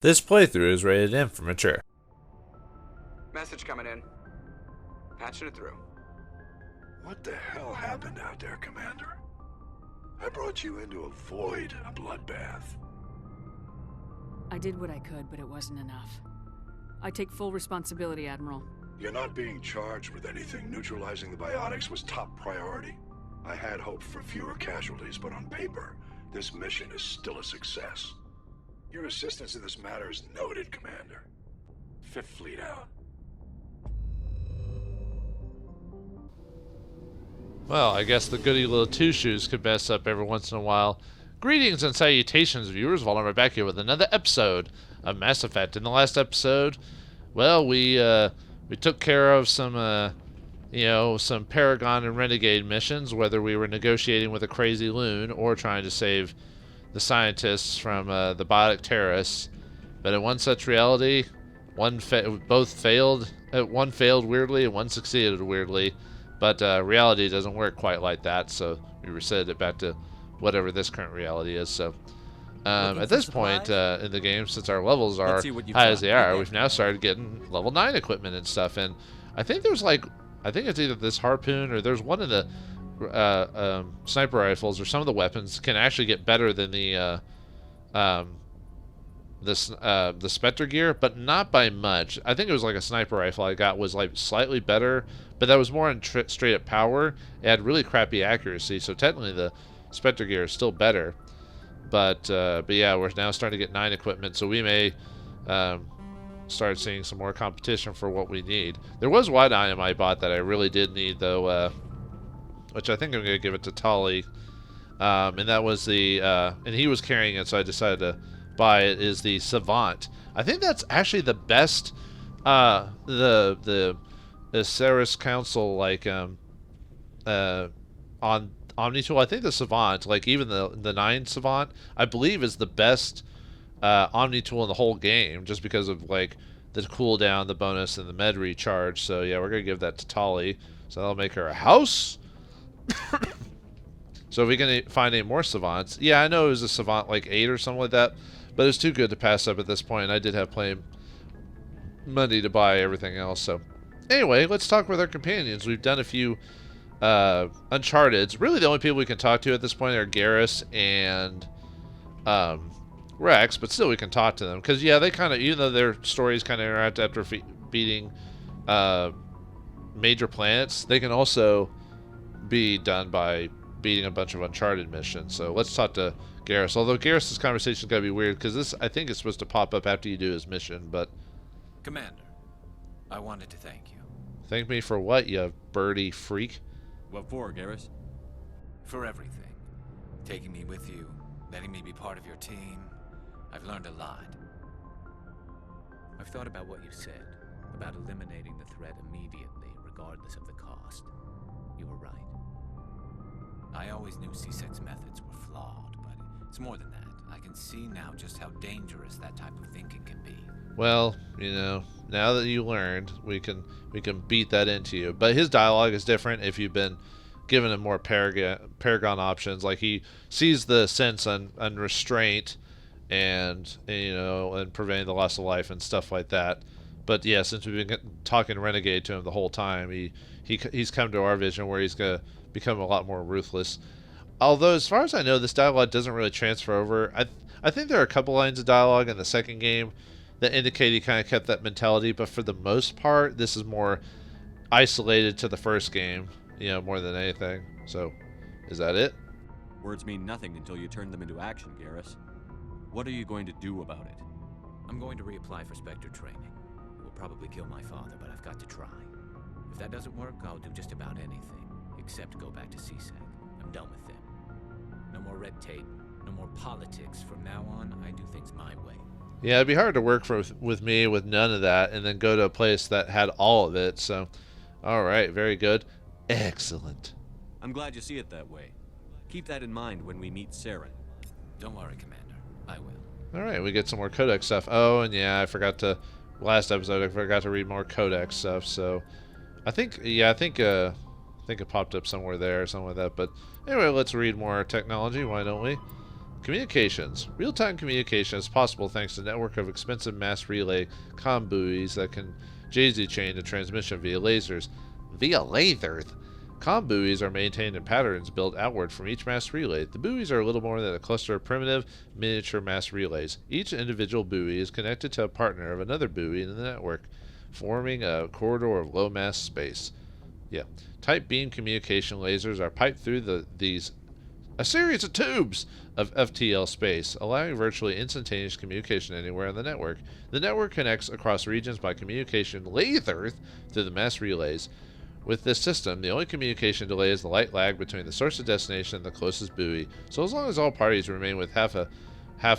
This playthrough is rated M for mature. Message coming in. Patching it through. What the hell happened out there, Commander? I brought you in to avoid a bloodbath. I did what I could, but it wasn't enough. I take full responsibility, Admiral. You're not being charged with anything. Neutralizing the biotics was top priority. I had hoped for fewer casualties, but on paper, this mission is still a success. Your assistance in this matter is noted, Commander. Fifth Fleet out. Well, I guess the goody little two-shoes could mess up every once in a while. Greetings and salutations, viewers. Vauldemare back here with another episode of Mass Effect. In the last episode, well, we took care of some, some Paragon and Renegade missions, whether we were negotiating with a crazy loon or trying to save the scientists from the biotic terrorists. But in one such reality, both failed. One failed weirdly, and one succeeded weirdly. But reality doesn't work quite like that, so we reset it back to whatever this current reality is. So at this point in the game, since our levels are high as they are, we've now started getting level 9 equipment and stuff. And I think there's I think it's either this harpoon or there's one of the sniper rifles or some of the weapons can actually get better than the Spectre gear, but not by much. I think it was like a sniper rifle I got was like slightly better, but that was more on straight up power. It had really crappy accuracy, so technically the Spectre gear is still better. But yeah, we're now starting to get 9 equipment, so we may start seeing some more competition for what we need. There was one item I bought that I really did need though, which I think I'm going to give it to Tali, and that was the and he was carrying it, so I decided to buy it. Is the Savant. I think that's actually the best the Ceres Council on Omni-Tool. I think the Savant, like even the 9 Savant, I believe is the best Omni-Tool in the whole game, just because of like the cooldown, the bonus, and the med recharge. So yeah, we're gonna give that to Tali. So that'll make her a house. So if we can find any more Savants, yeah, I know it was a Savant like 8 or something like that, but it's too good to pass up at this point. I did have plenty of money to buy everything else. So anyway, let's talk with our companions. We've done a few Uncharted's. Really the only people we can talk to at this point are Garrus and Rex, but still we can talk to them. Because yeah, they kind of, even though their stories kind of interact after beating major planets, they can also be done by beating a bunch of Uncharted missions. So let's talk to Garrus. Although Garrus' conversation is going to be weird, because this, I think, is supposed to pop up after you do his mission, but... Commander, I wanted to thank you. Thank me for what, you birdie freak? What for, Garrus? For everything. Taking me with you, letting me be part of your team. I've learned a lot. I've thought about what you said, about eliminating the threat immediately, regardless of the cost. You were right. I always knew C-Sec's methods were flawed, but it's more than that. I can see now just how dangerous that type of thinking can be. Well, you know, now that you learned, we can beat that into you. But his dialogue is different if you've been given him more Paragon options. Like, he sees the sense on restraint and preventing the loss of life and stuff like that. But yeah, since we've been talking Renegade to him the whole time, he's come to our vision where he's gonna become a lot more ruthless. Although, as far as I know, this dialogue doesn't really transfer over. I think there are a couple lines of dialogue in the second game that indicate he kind of kept that mentality, but for the most part, this is more isolated to the first game, more than anything. So, is that it? Words mean nothing until you turn them into action, Garrus. What are you going to do about it? I'm going to reapply for Spectre training. It will probably kill my father, but I've got to try. If that doesn't work, I'll do just about anything, except go back to C-Sec. I'm done with them. No more red tape, no more politics. From now on, I do things my way. Yeah, it'd be hard to work with me with none of that and then go to a place that had all of it. So, all right, very good. Excellent. I'm glad you see it that way. Keep that in mind when we meet Saren. Don't worry, Commander. I will. All right, we get some more Codex stuff. Oh, and yeah, last episode I forgot to read more Codex stuff. So, I think it popped up somewhere there or something like that. But anyway, let's read more technology. Why don't we? Communications. Real-time communication is possible thanks to a network of expensive mass relay comm buoys that can daisy-chain the transmission via lasers. Via lasers? Comm buoys are maintained in patterns built outward from each mass relay. The buoys are little more than a cluster of primitive, miniature mass relays. Each individual buoy is connected to a partner of another buoy in the network, forming a corridor of low-mass space. Yeah. Tight beam communication lasers are piped through a series of tubes of FTL space, allowing virtually instantaneous communication anywhere on the network. The network connects across regions by communication lasers to the mass relays. With this system, the only communication delay is the light lag between the source of destination and the closest buoy. So as long as all parties remain with half a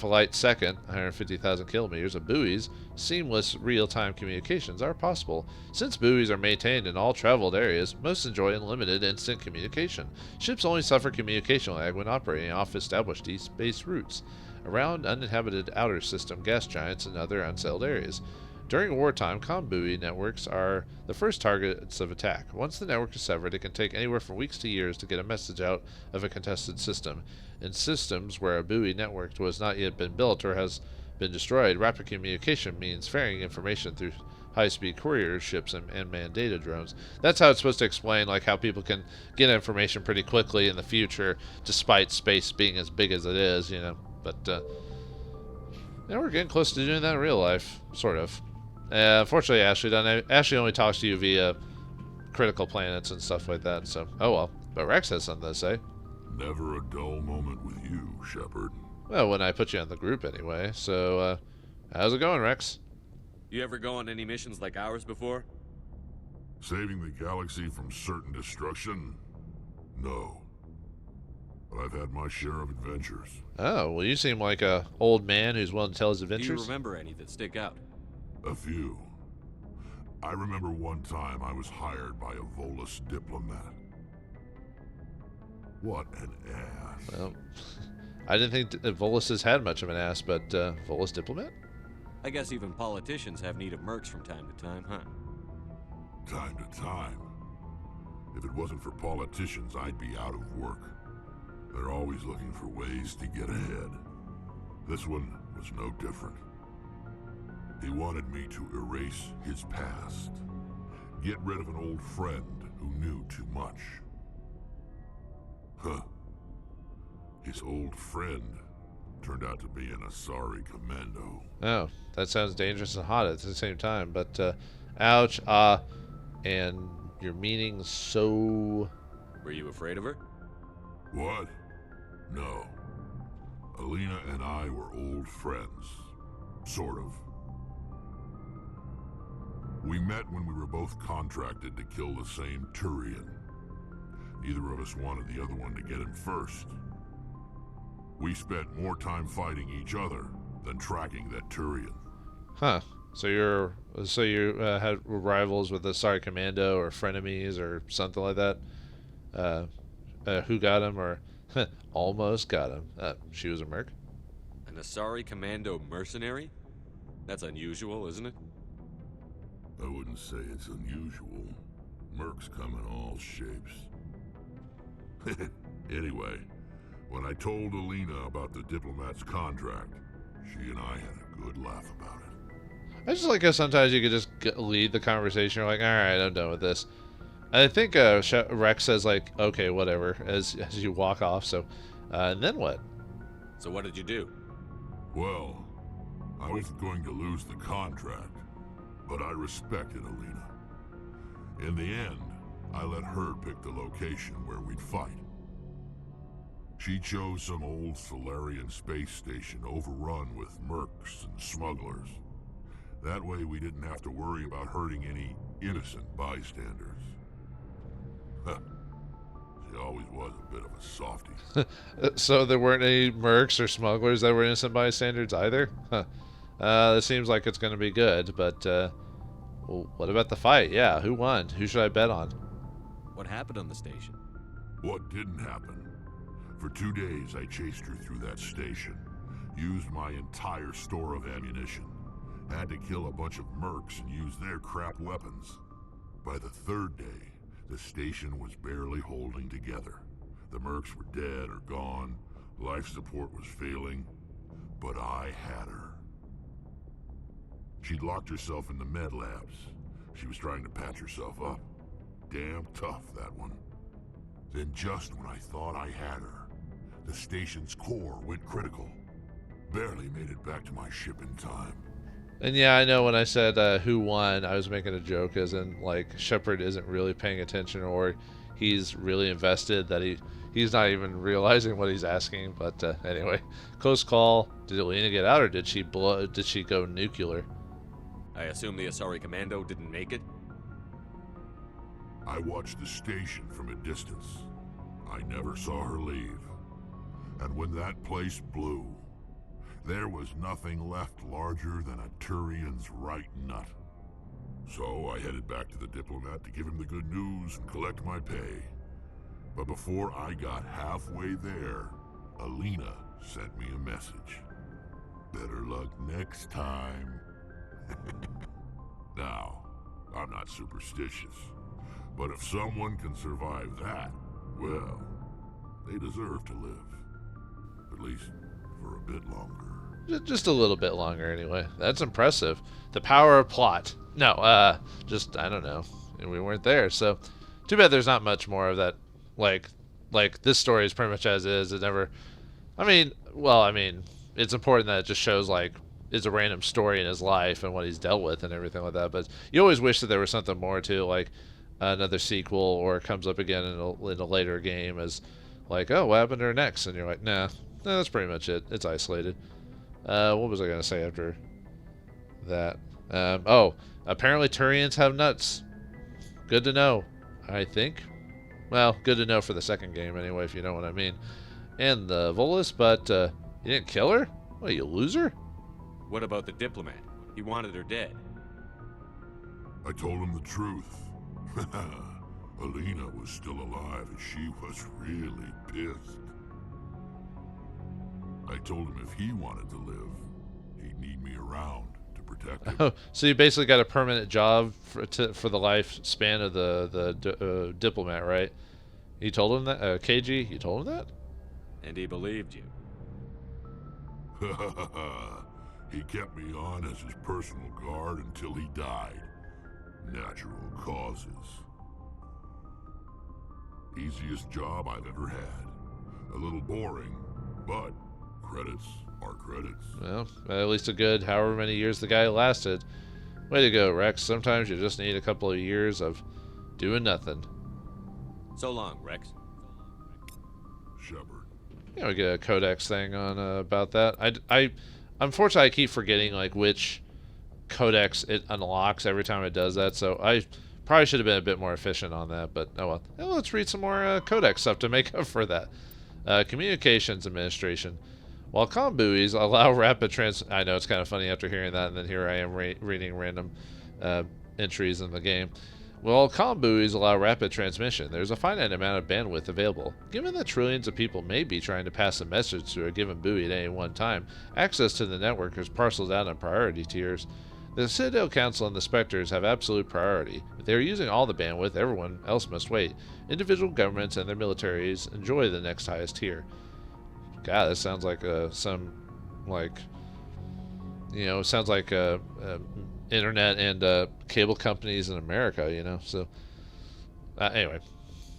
light second, 150,000 kilometers of buoys, seamless real-time communications are possible. Since buoys are maintained in all traveled areas, most enjoy unlimited instant communication. Ships only suffer communication lag when operating off established space routes, around uninhabited outer system gas giants and other unsettled areas. During wartime, comm buoy networks are the first targets of attack. Once the network is severed, it can take anywhere from weeks to years to get a message out of a contested system. In systems where a buoy network was not yet been built or has been destroyed, rapid communication means ferrying information through high-speed courier ships and manned data drones. That's how it's supposed to explain like how people can get information pretty quickly in the future, despite space being as big as it is, you know. But now we're getting close to doing that in real life, sort of. Unfortunately, Ashley only talks to you via critical planets and stuff like that, so, oh well. But Rex has something to say. Never a dull moment with you, Shepard. Well, when I put you on the group anyway, so, how's it going, Rex? You ever go on any missions like ours before? Saving the galaxy from certain destruction? No. But I've had my share of adventures. Oh, well, you seem like a old man who's willing to tell his Do adventures. you remember any that stick out? A few. I remember one time I was hired by a Volus diplomat. What an ass. Well, I didn't think Volus has had much of an ass, but Volus diplomat? I guess even politicians have need of mercs from time to time, huh? Time to time. If it wasn't for politicians, I'd be out of work. They're always looking for ways to get ahead. This one was no different. He wanted me to erase his past. Get rid of an old friend who knew too much. Huh. His old friend turned out to be an Asari commando. Oh, that sounds dangerous and hot at the same time, but, ouch, and your meaning so... Were you afraid of her? What? No. Alina and I were old friends. Sort of. We met when we were both contracted to kill the same Turian. Neither of us wanted the other one to get him first. We spent more time fighting each other than tracking that Turian. Huh. So you had rivals with the Asari Commando or frenemies or something like that? Who got him or almost got him? She was a merc? An Asari Commando mercenary? That's unusual, isn't it? I wouldn't say it's unusual. Mercs come in all shapes. Anyway, when I told Alina about the diplomat's contract, she and I had a good laugh about it. I just like how sometimes you could just lead the conversation. You're like, alright, I'm done with this. I think Rex says like, okay, whatever, as you walk off, so, and then what? So what did you do? Well, I wasn't going to lose the contract, but I respected Alina. In the end, I let her pick the location where we'd fight. She chose some old Solarian space station overrun with mercs and smugglers. That way we didn't have to worry about hurting any innocent bystanders. She always was a bit of a softie. So there weren't any mercs or smugglers that were innocent bystanders either? Huh. It seems like it's going to be good, but well, what about the fight? Yeah, who won? Who should I bet on? What happened on the station? What didn't happen? For 2 days I chased her through that station, used my entire store of ammunition, had to kill a bunch of mercs and use their crap weapons. By the 3rd day, the station was barely holding together. The mercs were dead or gone, Life support was failing, but I had her. She'd locked herself in the med labs. She was trying to patch herself up. Damn tough, that one. Then just when I thought I had her, the station's core went critical. Barely made it back to my ship in time. And yeah, I know when I said who won, I was making a joke as in, like, Shepard isn't really paying attention, or he's really invested that he's not even realizing what he's asking. But anyway, close call. Did Alina get out, or did she go nuclear? I assume the Asari Commando didn't make it? I watched the station from a distance. I never saw her leave. And when that place blew, there was nothing left larger than a Turian's right nut. So I headed back to the diplomat to give him the good news and collect my pay. But before I got halfway there, Alina sent me a message. Better luck next time. Now, I'm not superstitious, but if someone can survive that, well, they deserve to live. At least for a bit longer. Just a little bit longer, anyway. That's impressive. The power of plot. No, I don't know. We weren't there, so too bad there's not much more of that. Like this story is pretty much as is. It never. I mean, it's important that it just shows, like, it's a random story in his life and what he's dealt with and everything like that. But you always wish that there was something more to, like another sequel, or it comes up again in a later game as, like, oh, what happened to her next? And you're like, nah, that's pretty much it. It's isolated. What was I going to say after that? Apparently Turians have nuts. Good to know, I think. Well, good to know for the second game anyway, if you know what I mean. And the Volus, but you didn't kill her? What, you loser? What about the diplomat? He wanted her dead. I told him the truth. Alina was still alive and she was really pissed. I told him if he wanted to live, he'd need me around to protect him. Oh, so you basically got a permanent job for the lifespan of the diplomat, right? You told him that? KG, you told him that? And he believed you. He kept me on as his personal guard until he died. Natural causes. Easiest job I've ever had. A little boring, but credits are credits. Well, at least a good however many years the guy lasted. Way to go, Rex. Sometimes you just need a couple of years of doing nothing. So long, Rex. Shepard. You know, we get a codex thing on about that. I unfortunately I keep forgetting, like, which codex it unlocks every time it does that. So I probably should have been a bit more efficient on that. But oh well. Well, let's read some more codex stuff to make up for that. Communications Administration. While comm buoys allow rapid I know it's kind of funny after hearing that, and then here I am reading random entries in the game. While comm buoys allow rapid transmission, there's a finite amount of bandwidth available. Given that trillions of people may be trying to pass a message to a given buoy at any one time, access to the network is parceled out in priority tiers. The Citadel Council and the Spectres have absolute priority. If they are using all the bandwidth, everyone else must wait. Individual governments and their militaries enjoy the next highest tier. God, that sounds like sounds like internet and cable companies in America, you know. So anyway,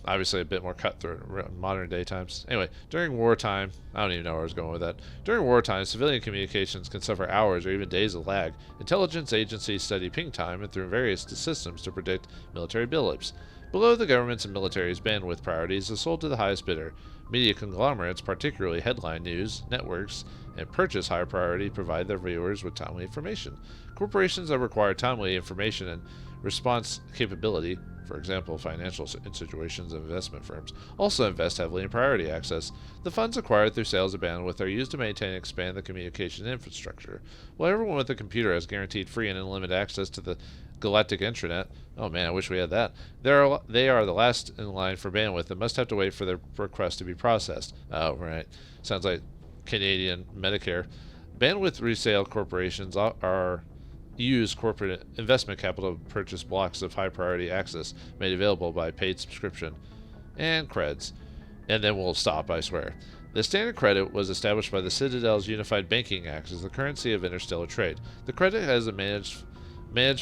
obviously a bit more cutthroat in modern day times. Anyway, during wartime, I don't even know where I was going with that. During wartime, civilian communications can suffer hours or even days of lag. Intelligence agencies study ping time and through various systems to predict military buildups. Below the government's and military's bandwidth priorities is sold to the highest bidder. Media conglomerates, particularly headline news, networks, and purchase high priority, provide their viewers with timely information. Corporations that require timely information and response capability, for example, financial situations and investment firms, also invest heavily in priority access. The funds acquired through sales of bandwidth are used to maintain and expand the communication infrastructure. While everyone with a computer has guaranteed free and unlimited access to the galactic intranet, oh man, I wish we had that, they are the last in line for bandwidth and must have to wait for their request to be processed. Oh, right. Sounds like Canadian Medicare. Bandwidth resale corporations use corporate investment capital to purchase blocks of high priority access made available by paid subscription and creds. And then we'll stop, I swear. The standard credit was established by the Citadel's Unified Banking Act as the currency of interstellar trade. The credit has a managed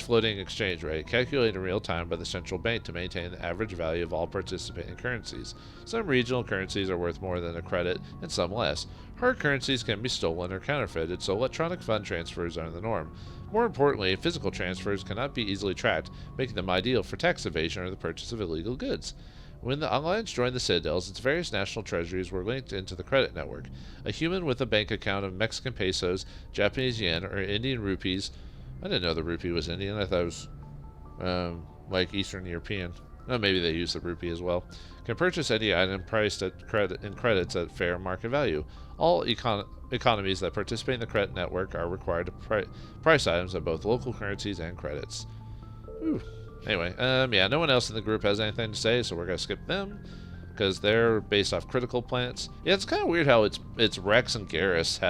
floating exchange rate, calculated in real time by the central bank to maintain the average value of all participating currencies. Some regional currencies are worth more than a credit, and some less. Hard currencies can be stolen or counterfeited, so electronic fund transfers are the norm. More importantly, physical transfers cannot be easily tracked, making them ideal for tax evasion or the purchase of illegal goods. When the Alliance joined the Citadels, its various national treasuries were linked into the credit network. A human with a bank account of Mexican pesos, Japanese yen, or Indian rupees. I didn't know the rupee was Indian. I thought it was like Eastern European. Oh, maybe they use the rupee as well. Can purchase any item priced at credits at fair market value. All economies that participate in the credit network are required to price items at both local currencies and credits. Whew. Anyway, yeah, no one else in the group has anything to say, so we're gonna skip them because they're based off critical plants. Yeah, it's kind of weird how it's Rex and Garrus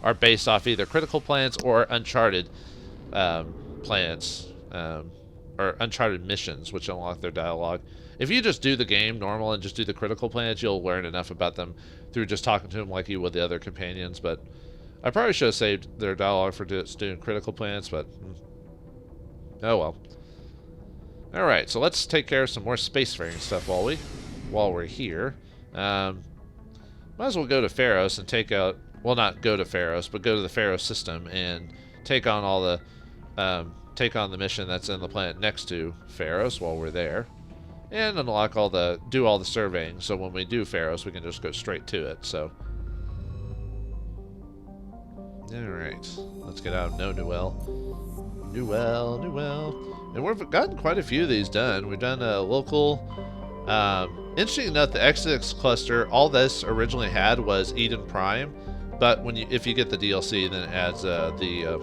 are based off either critical plants or Uncharted plants, or Uncharted missions, which unlock their dialogue. If you just do the game normal and just do the critical plants, you'll learn enough about them through just talking to them like you would the other companions. But I probably should have saved their dialogue for just doing critical plants, but oh well. Alright, so let's take care of some more spacefaring stuff while we're here. Might as well go to Feros and take out, well, not go to Feros, but go to the Feros system and take on all the the mission that's in the planet next to Feros while we're there, and unlock do all the surveying, so when we do Feros we can just go straight to it. So alright, let's get out of Newell. And we've gotten quite a few of these done. We've done a local. Interesting enough, the X6 cluster, all this originally had was Eden Prime, but if you get the DLC, then it adds the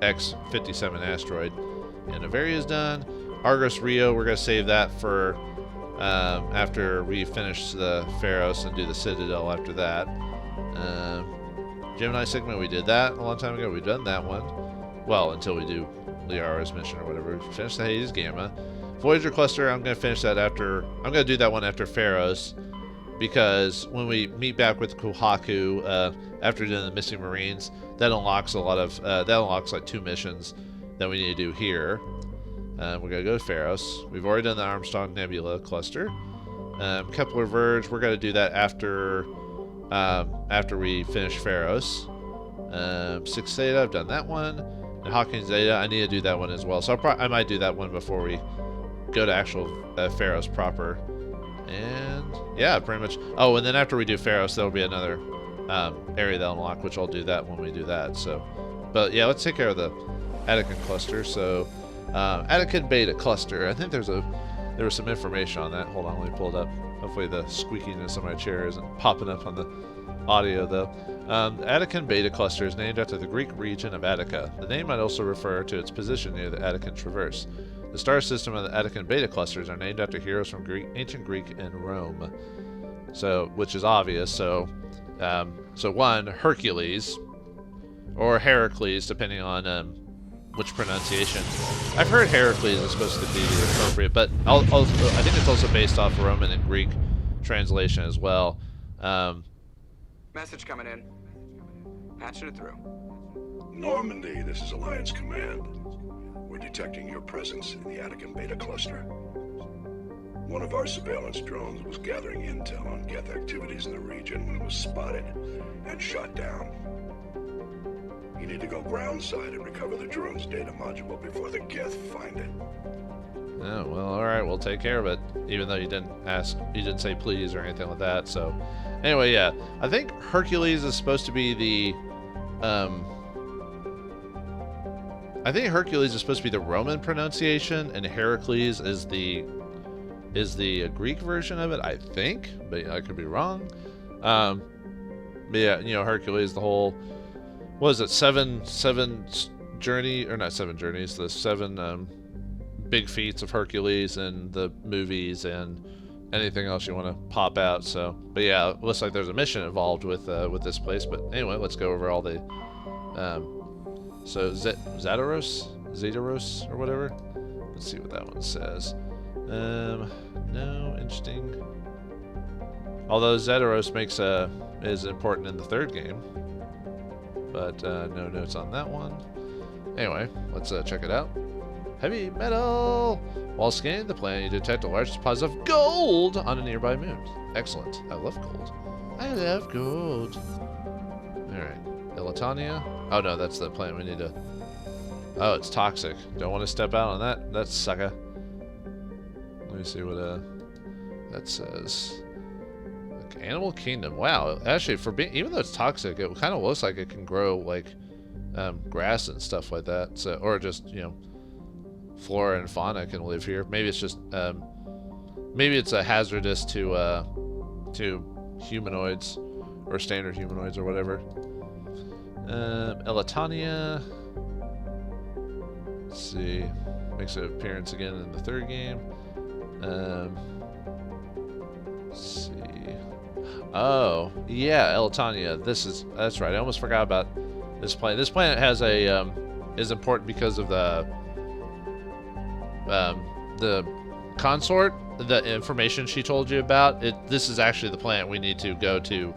X57 asteroid. And Averia is done. Argos Rio, we're gonna save that for after we finish the Feros and do the Citadel after that. Gemini Sigma, we did that a long time ago. We've done that one. Well, until we do Liara's mission or whatever. We finish the Hades Gamma. Voyager Cluster, I'm going to finish that after. I'm going to do that one after Feros, because when we meet back with Kohaku after doing the Missing Marines, that unlocks a lot of. That unlocks like 2 missions that we need to do here. We're going to go to Feros. We've already done the Armstrong Nebula Cluster. Kepler Verge, we're going to do that after we finish Feros. 6 Theta, I've done that one. And Hawkins Zeta, I need to do that one as well. So I might do that one before we go to actual Feros proper. And yeah, pretty much. Oh, and then after we do Feros, there'll be another area that'll unlock, which I'll do that when we do that. So, but yeah, let's take care of the Attican cluster. So, Attican Beta cluster. I think there was some information on that. Hold on, let me pull it up. Hopefully the squeakiness of my chair isn't popping up on the audio though. The Attican Beta cluster is named after the Greek region of Attica. The name might also refer to its position near the Attican Traverse. The star system of the Attican Beta clusters are named after heroes from ancient Greek and Rome. So, which is obvious. So one, Hercules, or Heracles, depending on which pronunciation. I've heard Heracles is supposed to be the appropriate, but I think it's also based off Roman and Greek translation as well. Message coming in. Patching it through. Normandy, this is Alliance Command. We're detecting your presence in the Attican Beta cluster. One of our surveillance drones was gathering intel on Geth activities in the region when it was spotted and shot down. You need to go groundside and recover the drone's data module before the Geth find it. Oh, well, alright, we'll take care of it. Even though you didn't say please or anything like that, so. Anyway, yeah. I think Hercules is supposed to be the, I think Hercules is supposed to be the Roman pronunciation, and Heracles is the Greek version of it, I think. But I could be wrong. But yeah, you know, Hercules, the whole, what is it, seven journey, or not 7 journeys, the 7, big feats of Hercules and the movies and anything else you want to pop out. So, but yeah, it looks like there's a mission involved with this place. But anyway, let's go over all the so Zetaros or whatever. Let's see what that one says. No, interesting. Although Zetaros is important in the third game. But no notes on that one. Anyway, let's check it out. Heavy metal! While scanning the planet, you detect a large deposit of gold on a nearby moon. Excellent. I love gold. I love gold. Alright. Ilitania. Oh no, that's the planet we need to... Oh, it's toxic. Don't want to step out on that. That's sucker. Let me see what that says. Like, Animal Kingdom. Wow. Actually, for being... Even though it's toxic, it kind of looks like it can grow, like, grass and stuff like that. So, or just, you know... Flora and fauna can live here. Maybe it's just, maybe it's a hazardous to humanoids or standard humanoids or whatever. Elitania. Let's see, makes an appearance again in the third game. Let's see. Oh, yeah, Elitania. That's right. I almost forgot about this planet. This planet has a is important because of the consort, the information she told you about. This is actually the planet we need to go to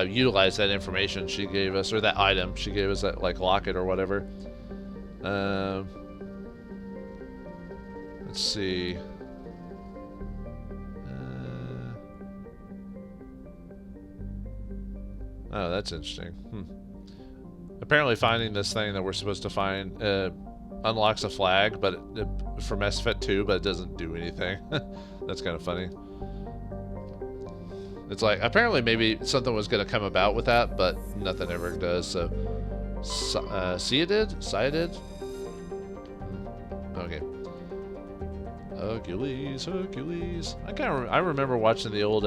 utilize that information she gave us, or that item she gave us, that like locket or whatever. Let's see. Oh, that's interesting. Apparently finding this thing that we're supposed to find unlocks a flag, but for Mass Effect 2, but it doesn't do anything. That's kind of funny. It's like, apparently maybe something was going to come about with that, but nothing ever does. So, Ciadid? Okay. Hercules. I remember watching the old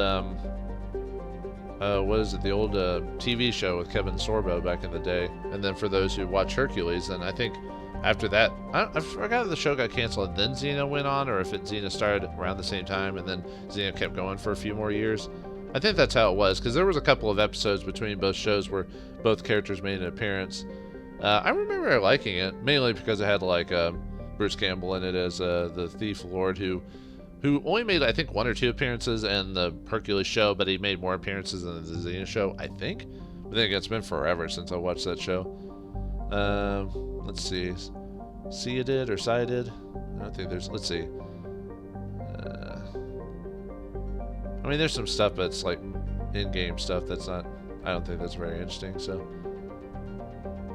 what is it? The old TV show with Kevin Sorbo back in the day. And then for those who watch Hercules, then I think after that, I forgot if the show got canceled and then Xena went on, or if Xena started around the same time and then Xena kept going for a few more years. I think that's how it was, because there was a couple of episodes between both shows where both characters made an appearance. I remember liking it, mainly because it had like Bruce Campbell in it as the Thief Lord, who only made, I think, 1 or 2 appearances in the Hercules show, but he made more appearances in the Xena show, I think. But then it's been forever since I watched that show. Let's see. Ciadid or Ciadid? I don't think there's... Let's see. I mean, there's some stuff that's like in-game stuff that's not... I don't think that's very interesting, so...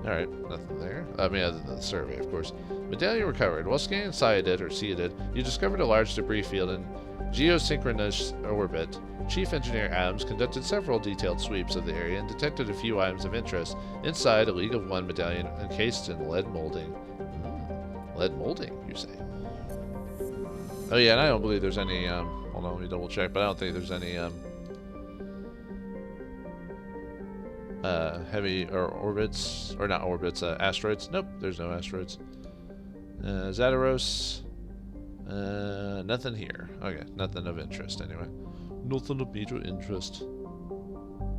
Alright, nothing there. I mean, other than the survey, of course. Medallion recovered. While scanning Ciadid, you discovered a large debris field in geosynchronous orbit. Chief Engineer Adams conducted several detailed sweeps of the area and detected a few items of interest. Inside, a League of One medallion encased in lead molding. Lead molding, you say? Oh yeah, and I don't believe there's any, hold on, let me double check, but I don't think there's any, heavy, or orbits, or not orbits, asteroids. Nope, there's no asteroids. Zetaros, nothing here. Okay, nothing of interest anyway. Nothing of major interest.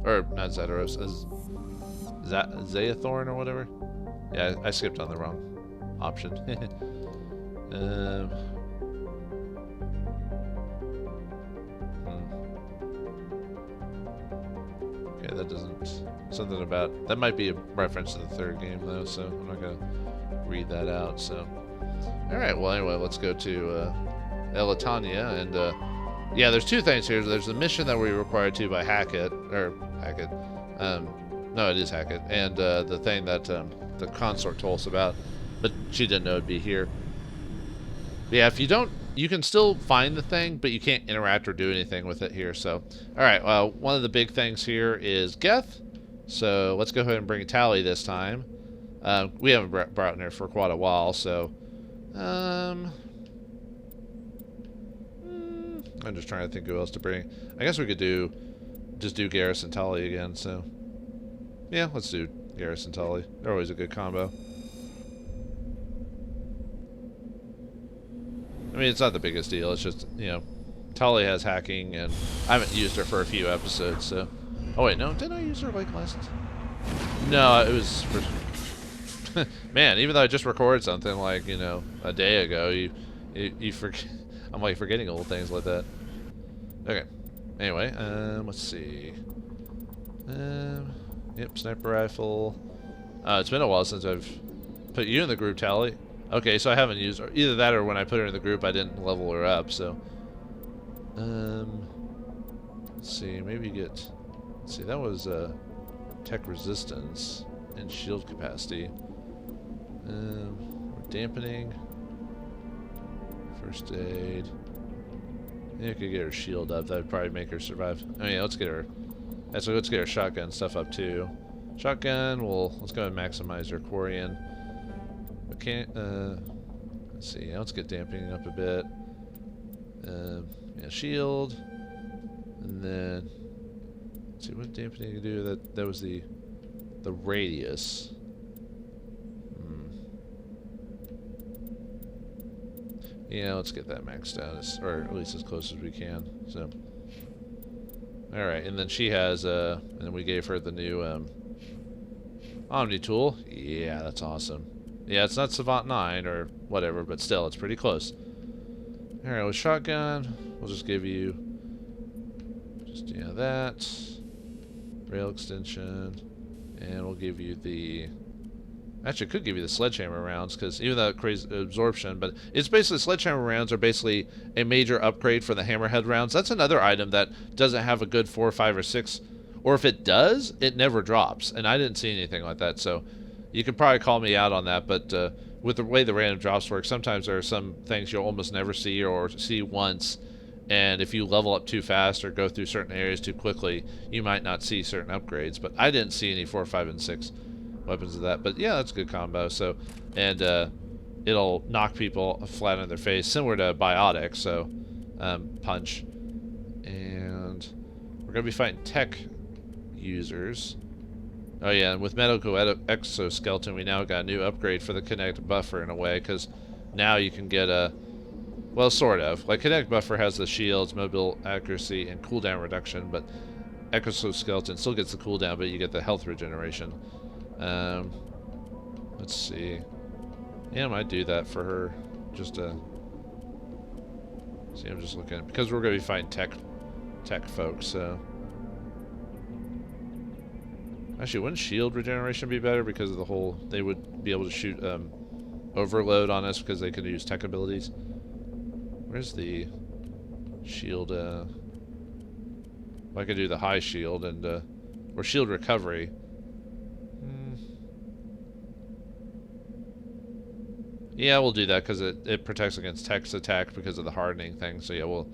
Or, not Zetaros, Zayathorn or whatever? Yeah, I skipped on the wrong option. Okay, that doesn't... Something about... That might be a reference to the third game, though, so I'm not going to read that out, so... Alright, well, anyway, let's go to Elitania, and, yeah, there's 2 things here. There's the mission that we were required to by Hackett, no, it is Hackett, and, the thing that, the consort told us about, but she didn't know it'd be here. But yeah, if you don't... You can still find the thing, but you can't interact or do anything with it here, so... Alright, well, one of the big things here is Geth. So let's go ahead and bring Tally this time. We haven't brought in her for quite a while, so... I'm just trying to think who else to bring. I guess we could just do Garrus and Tally again, so... Yeah, let's do Garrus and Tally. They're always a good combo. I mean, it's not the biggest deal. It's just, you know, Tally has hacking, and I haven't used her for a few episodes, so... Oh, wait, no, didn't I use her, like, last... No, it was... For... Man, even though I just recorded something, like, you know, a day ago, you forget... I'm, like, forgetting old things like that. Okay. Anyway, let's see. Yep, sniper rifle. It's been a while since I've put you in the group, Tally. Okay, so I haven't used her. Either that or when I put her in the group, I didn't level her up, so. Let's see, maybe get. Let's see, that was tech resistance and shield capacity. Dampening. First aid. Yeah, I could get her shield up. That would probably make her survive. Oh yeah, let's get her. So let's get her shotgun stuff up too. Shotgun. Let's go and maximize her Quarian. Let's see. Yeah, let's get dampening up a bit. Yeah, shield. And then let's see what dampening can do. That was the radius. Yeah, let's get that maxed out, or at least as close as we can. So, all right, and then she has and then we gave her the new Omni tool. Yeah, that's awesome. Yeah, it's not Savant 9 or whatever, but still, it's pretty close. All right, with shotgun, we'll just give you that rail extension, and we'll give you the. Actually, could give you the sledgehammer rounds, because even though it creates absorption, but it's basically sledgehammer rounds are basically a major upgrade for the hammerhead rounds. That's another item that doesn't have a good 4, 5, or 6, or if it does, it never drops, and I didn't see anything like that. So you could probably call me out on that, but with the way the random drops work, sometimes there are some things you'll almost never see or see once, and if you level up too fast or go through certain areas too quickly, you might not see certain upgrades. But I didn't see any 4, 5, and 6 weapons of that, but yeah, that's a good combo. So, and it'll knock people flat on their face, similar to biotic. So, punch, and we're gonna be fighting tech users. Oh yeah, and with medical exoskeleton, we now got a new upgrade for the kinetic buffer in a way, because now you can get a, well, sort of like kinetic buffer has the shields, mobile accuracy, and cooldown reduction, but exoskeleton still gets the cooldown, but you get the health regeneration. Let's see. Yeah, I might do that for her. Just to see. I'm just looking because we're gonna be fighting tech folks. So actually, wouldn't shield regeneration be better because of the whole? They would be able to shoot overload on us because they could use tech abilities. Where's the shield? I could do the high shield and or shield recovery. Yeah, we'll do that because it protects against tech's attack because of the hardening thing. So yeah, we'll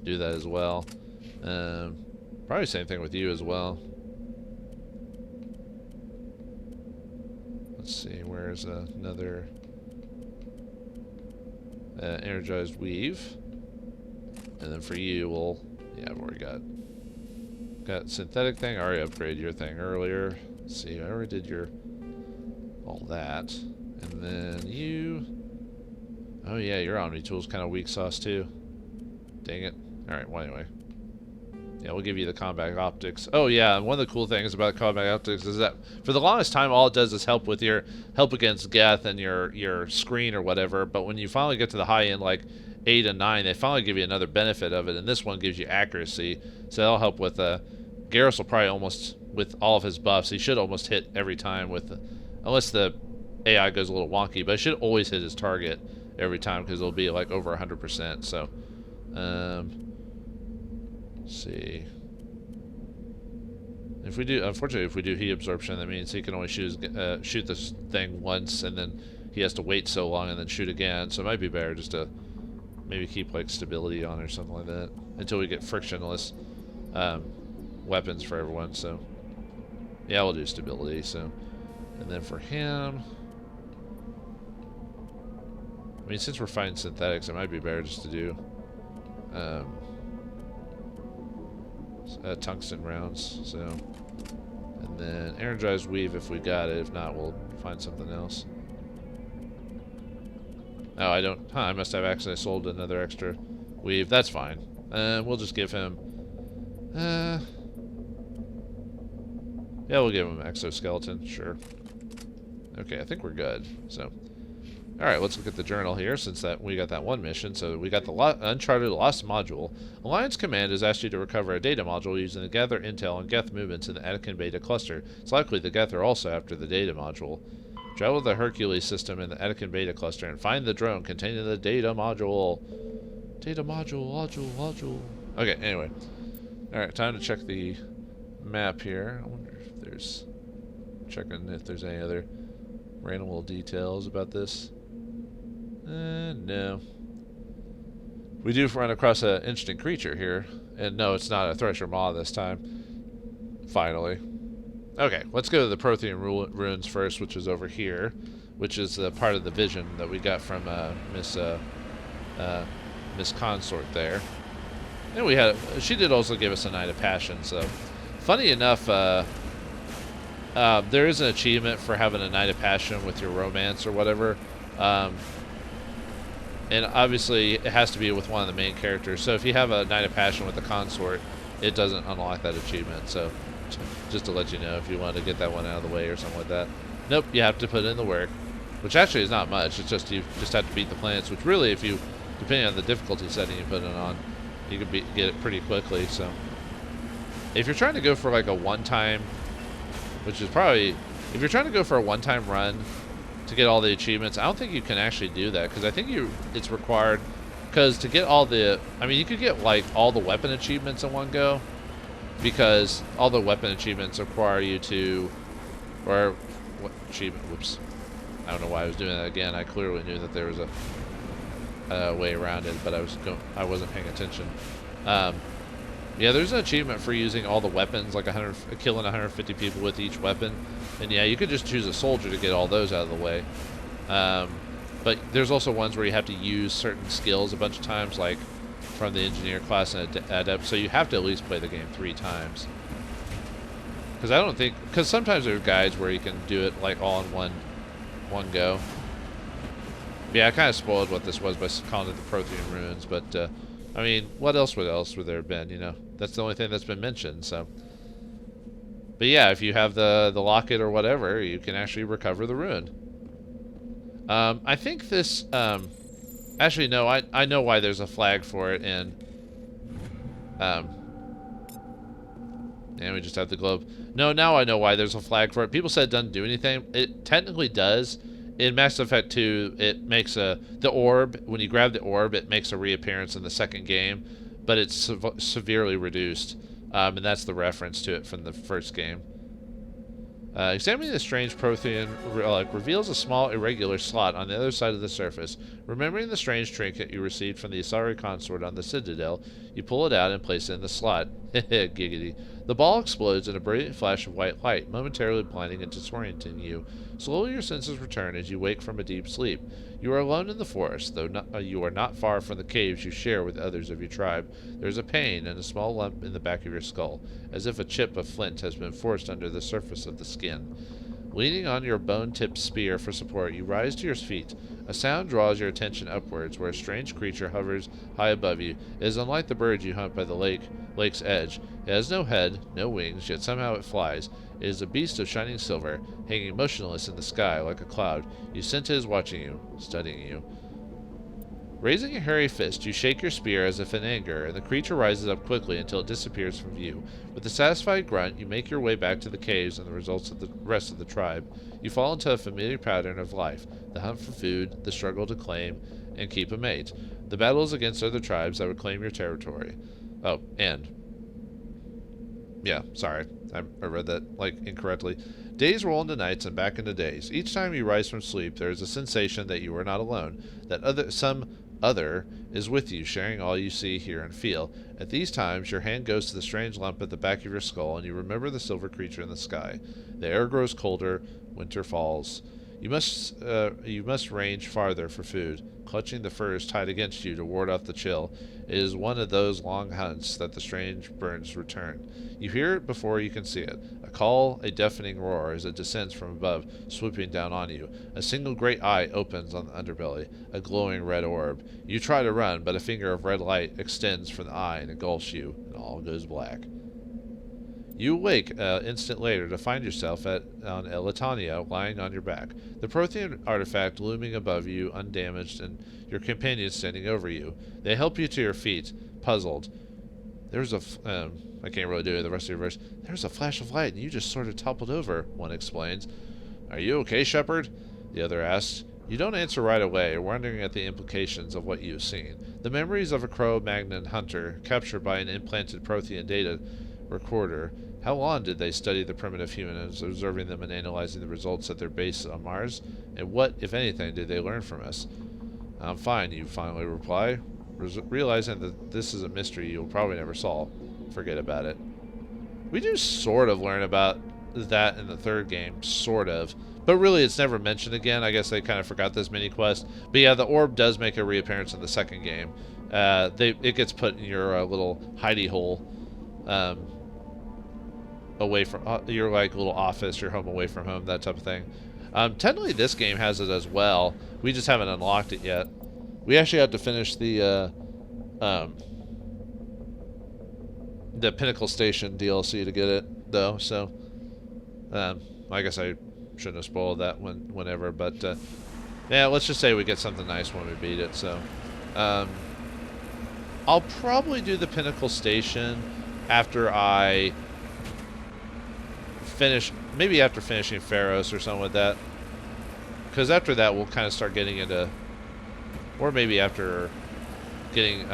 do that as well. Probably same thing with you as well. Let's see, where's another energized weave, and then for you, yeah, I've already got synthetic thing. I already upgraded your thing earlier. Let's see, I already did all that. And then you... Oh yeah, your Omni tool's kind of weak sauce too. Dang it. Alright, well anyway. Yeah, we'll give you the combat optics. Oh yeah, and one of the cool things about combat optics is that for the longest time all it does is help with your help against Geth and your screen or whatever, but when you finally get to the high end like 8 and 9, they finally give you another benefit of it, and this one gives you accuracy. So that'll help with Garrus will probably almost, with all of his buffs, he should almost hit every time with unless the AI goes a little wonky, but it should always hit his target every time because it'll be like over 100%. So, let's see. If we do, unfortunately, if we do heat absorption, that means he can only shoot this thing once, and then he has to wait so long and then shoot again. So it might be better just to maybe keep like stability on or something like that until we get frictionless weapons for everyone. So yeah, we'll do stability. So, and then for him. I mean, since we're fighting synthetics, it might be better just to do tungsten rounds. So, and then energized weave if we got it. If not, we'll find something else. Oh, I don't. Huh, I must have accidentally sold another extra weave. That's fine. We'll just give him. Yeah, we'll give him exoskeleton. Sure. Okay, I think we're good. So. Alright, let's look at the journal here, since that we got that one mission. So we got the Uncharted Lost module. Alliance Command has asked you to recover a data module using the Gather Intel and Geth movements in the Attican Beta cluster. It's likely the Geth are also after the data module. Travel to the Hercules system in the Attican Beta cluster and find the drone containing the data module. Data module. Okay, anyway. Alright, time to check the map here. I wonder if there's... checking if there's any other random little details about this. No. We do run across an interesting creature here. And no, it's not a Thresher Maw this time. Finally. Okay, let's go to the Prothean Runes first, which is over here. Which is part of the vision that we got from Miss Consort there. And she did also give us a Night of Passion, so... Funny enough, there is an achievement for having a Night of Passion with your romance or whatever. And obviously, it has to be with one of the main characters. So if you have a Night of Passion with a consort, it doesn't unlock that achievement. So just to let you know if you want to get that one out of the way or something like that. Nope, you have to put in the work. Which actually is not much. It's just you just have to beat the planets. Which really, if you, depending on the difficulty setting you put it on, you can get it pretty quickly. So if you're trying to go for like a one-time... Which is probably, if you're trying to go for a one-time run to get all the achievements, I don't think you can actually do that, because I think it's required, because to get all the, I mean, you could get like all the weapon achievements in one go, because all the weapon achievements require you to, or what achievement? Whoops, I don't know why I was doing that again. I clearly knew that there was a way around it, but I wasn't paying attention. Yeah, there's an achievement for using all the weapons, like killing 150 people with each weapon. And yeah, you could just choose a soldier to get all those out of the way. But there's also ones where you have to use certain skills a bunch of times, like from the engineer class and adept. So you have to at least play the game 3 times. Because sometimes there are guides where you can do it like all in one go. Yeah, I kind of spoiled what this was by calling it the Prothean Runes, but I mean, what else would there have been, you know? That's the only thing that's been mentioned, so. But yeah, if you have the locket or whatever, you can actually recover the rune. I think this, actually no, I know why there's a flag for it, and we just have the globe. No, now I know why there's a flag for it. People said it doesn't do anything. It technically does. In Mass Effect 2, it makes the orb, when you grab the orb, it makes a reappearance in the second game, but it's severely reduced, and that's the reference to it from the first game. Examining the strange Prothean relic reveals a small irregular slot on the other side of the surface. Remembering the strange trinket you received from the Asari consort on the Citadel, you pull it out and place it in the slot. Giggity. The ball explodes in a brilliant flash of white light, momentarily blinding and disorienting you. Slowly your senses return as you wake from a deep sleep. You are alone in the forest, though you are not far from the caves you share with others of your tribe. There is a pain and a small lump in the back of your skull, as if a chip of flint has been forced under the surface of the skin. Leaning on your bone-tipped spear for support, you rise to your feet. A sound draws your attention upwards, where a strange creature hovers high above you. It is unlike the birds you hunt by the lake's edge. It has no head, no wings, yet somehow it flies. It is a beast of shining silver, hanging motionless in the sky like a cloud. You sense it is watching you, studying you. Raising a hairy fist, you shake your spear as if in anger, and the creature rises up quickly until it disappears from view. With a satisfied grunt, you make your way back to the caves and the results of the rest of the tribe. You fall into a familiar pattern of life: the hunt for food, the struggle to claim and keep a mate, the battles against other tribes that would claim your territory. Oh, and... yeah, sorry, I read that, incorrectly. Days roll into nights and back into days. Each time you rise from sleep, there is a sensation that you are not alone, that some other is with you, sharing all you see, hear, and feel. At these times, your hand goes to the strange lump at the back of your skull, and you remember the silver creature in the sky. The air grows colder, winter falls. You must range farther for food, clutching the furs tied against you to ward off the chill. It is one of those long hunts that the strange birds return. You hear it before you can see it. A call, a deafening roar as it descends from above, swooping down on you. A single great eye opens on the underbelly, a glowing red orb. You try to run, but a finger of red light extends from the eye and engulfs you, and all goes black. You awake instant later to find yourself on Elatania, lying on your back. The Prothean artifact looming above you, undamaged, and your companions standing over you. They help you to your feet, puzzled. There's a... I can't really do it the rest of your verse. There's a flash of light, and you just sort of toppled over, one explains. Are you okay, Shepard? The other asks. You don't answer right away, wondering at the implications of what you've seen. The memories of a Cro-Magnon hunter, captured by an implanted Prothean data recorder. How long did they study the primitive humans, observing them and analyzing the results at their base on Mars? And what, if anything, did they learn from us? I'm fine, you finally reply, realizing that this is a mystery you'll probably never solve. Forget about it. We do sort of learn about that in the third game, sort of. But really, it's never mentioned again. I guess they kind of forgot this mini quest. But yeah, the orb does make a reappearance in the second game. It gets put in your little hidey hole, away from your like little office, your home away from home, that type of thing. Technically, this game has it as well. We just haven't unlocked it yet. We actually have to finish the Pinnacle Station DLC to get it, though. So, I guess I shouldn't have spoiled that whenever, but yeah, let's just say we get something nice when we beat it. So, I'll probably do the Pinnacle Station after I finish, maybe after finishing Feros or something like that, because after that we'll kind of start getting into, or maybe after getting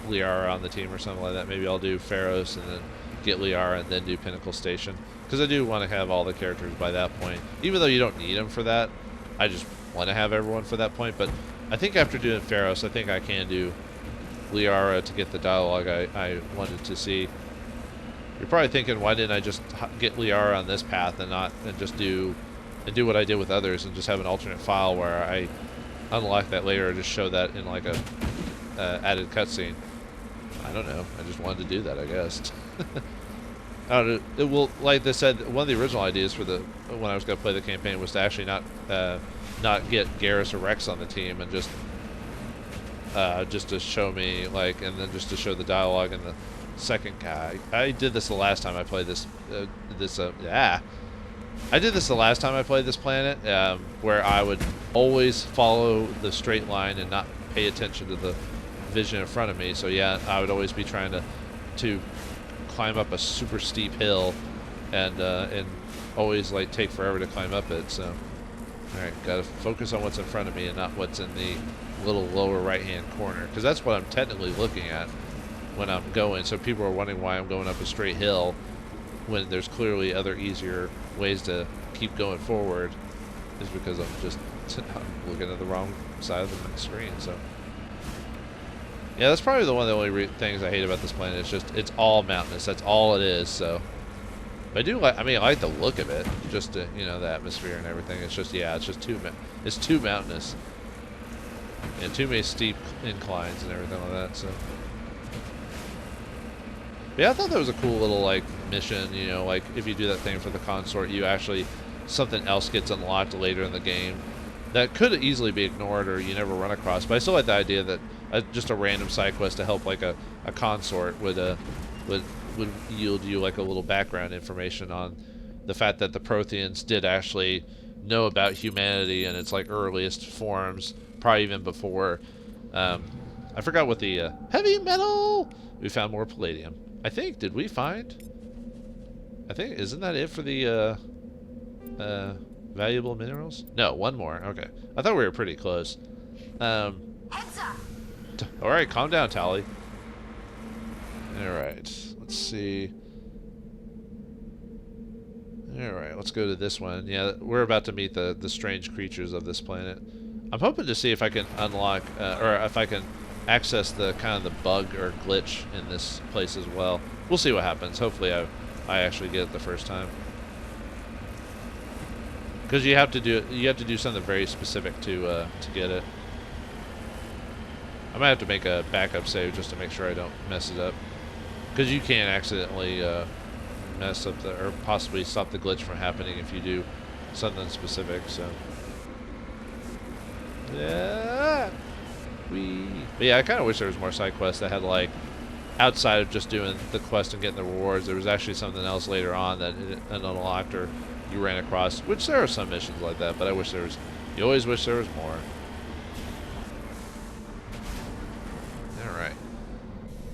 Liara on the team or something like that. Maybe I'll do Feros and then get Liara and then do Pinnacle Station, because I do want to have all the characters by that point, even though you don't need them for that. I just want to have everyone for that point. But I think after doing Feros, I think I can do Liara to get the dialogue I wanted to see. You're probably thinking, why didn't I just get Liara on this path and just do what I did with others and just have an alternate file where I unlock that later or just show that in like a added cutscene? I don't know. I just wanted to do that, I guess. I don't know. It will, like they said, one of the original ideas for when I was going to play the campaign was to actually not get Garrus or Rex on the team and just to show me, like, and then just to show the dialogue in the second guy. I did this the last time I played this. I did this the last time I played this planet, where I would always follow the straight line and not pay attention to the vision in front of me. So yeah, I would always be trying to climb up a super steep hill, and always like take forever to climb up it. So, all right, gotta focus on what's in front of me and not what's in the little lower right-hand corner, because that's what I'm technically looking at when I'm going. So people are wondering why I'm going up a straight hill when there's clearly other easier ways to keep going forward, is because I'm looking at the wrong side of the screen. So yeah, that's probably one of the only things I hate about this planet. It's just, it's all mountainous. That's all it is. So but I do like, I like the look of it, just to, the atmosphere and everything. It's just, yeah, it's too mountainous and too many steep inclines and everything like that. So yeah, I thought that was a cool little like mission. Like if you do that thing for the consort, you actually, something else gets unlocked later in the game that could easily be ignored or you never run across. But I still like the idea that just a random side quest to help like a consort would yield you like a little background information on the fact that the Protheans did actually know about humanity in its like earliest forms, probably even before. I forgot what the heavy metal. We found more palladium. I think. Did we find? I think, isn't that it for the valuable minerals? No, one more. Okay, I thought we were pretty close. All right, calm down, Tally. All right, let's see. All right, let's go to this one. Yeah, we're about to meet the strange creatures of this planet. I'm hoping to see if I can unlock, or if I can access the kind of the bug or glitch in this place as well. We'll see what happens. Hopefully I actually get it the first time. Because you have to do something very specific to get it. I might have to make a backup save just to make sure I don't mess it up. Because you can accidentally mess up or possibly stop the glitch from happening if you do something specific. So yeah. But yeah, I kind of wish there was more side quests that had like outside of just doing the quest and getting the rewards, there was actually something else later on that it unlocked or you ran across, which there are some missions like that, but I wish there was, you always wish there was more. Alright.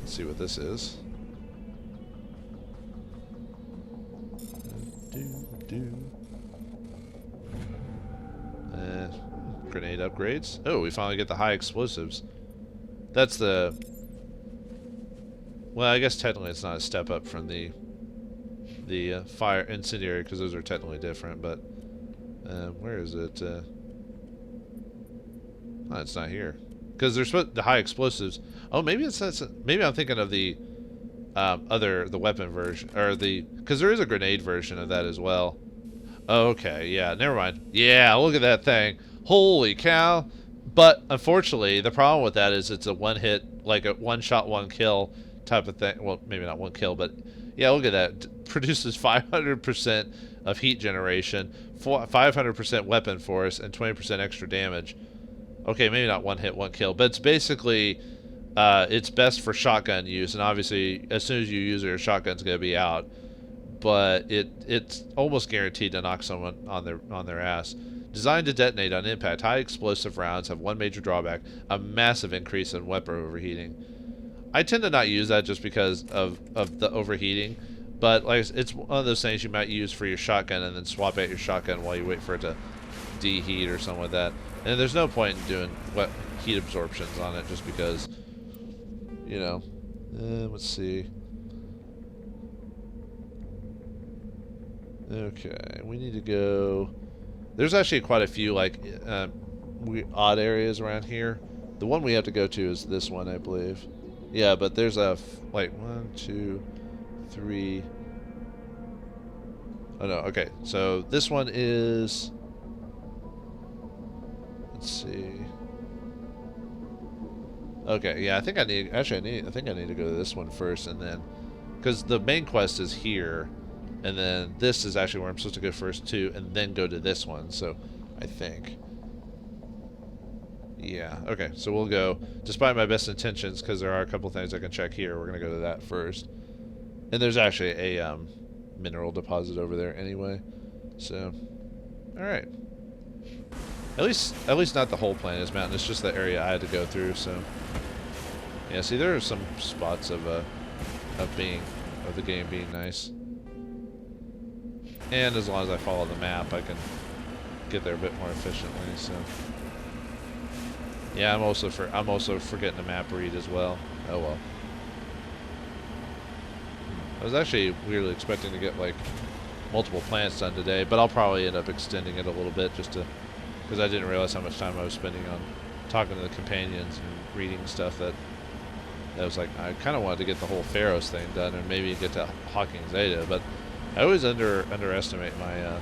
Let's see what this is. Grenade upgrades. Oh, we finally get the high explosives. That's the... Well, I guess technically it's not a step up from the fire incendiary, because those are technically different, but where is it? Oh, it's not here. Because they're supposed the high explosives. Oh, maybe maybe I'm thinking of the the weapon version, or because there is a grenade version of that as well. Okay, yeah, never mind. Yeah, look at that thing. Holy cow. But unfortunately, the problem with that is it's a one hit, like a one shot, one kill type of thing. Well, maybe not one kill, but yeah, look at that. It produces 500% of heat generation, 500% weapon force, and 20% extra damage. Okay, maybe not one hit, one kill, but it's basically, it's best for shotgun use, and obviously, as soon as you use it, your shotgun's going to be out. But it's almost guaranteed to knock someone on their ass. Designed to detonate on impact, high explosive rounds have one major drawback: a massive increase in weapon overheating. I tend to not use that just because of the overheating, but like it's one of those things you might use for your shotgun and then swap out your shotgun while you wait for it to deheat or something like that. And there's no point in doing heat absorptions on it just because, you know. Let's see. Okay, we need to go. There's actually quite a few like odd areas around here. The one we have to go to is this one, I believe. Yeah, but there's like 1, 2, 3. Oh no, okay. So this one is. Let's see. Okay, yeah, I think I need to go to this one first, and then, because the main quest is here, and then this is actually where I'm supposed to go first too, and then go to this one. So, I think. Yeah. Okay. So we'll go, despite my best intentions, because there are a couple things I can check here. We're gonna go to that first, and there's actually a mineral deposit over there anyway. So, all right. At least not the whole planet is mountain. It's just the area I had to go through. So, yeah. See, there are some spots of the game being nice, and as long as I follow the map, I can get there a bit more efficiently. So. Yeah, I'm also forgetting the map read as well. Oh well. I was actually weirdly expecting to get like multiple planets done today, but I'll probably end up extending it a little bit just to, because I didn't realize how much time I was spending on talking to the companions and reading stuff that was like, I kind of wanted to get the whole Feros thing done and maybe get to Hawking Zeta, but I always underestimate my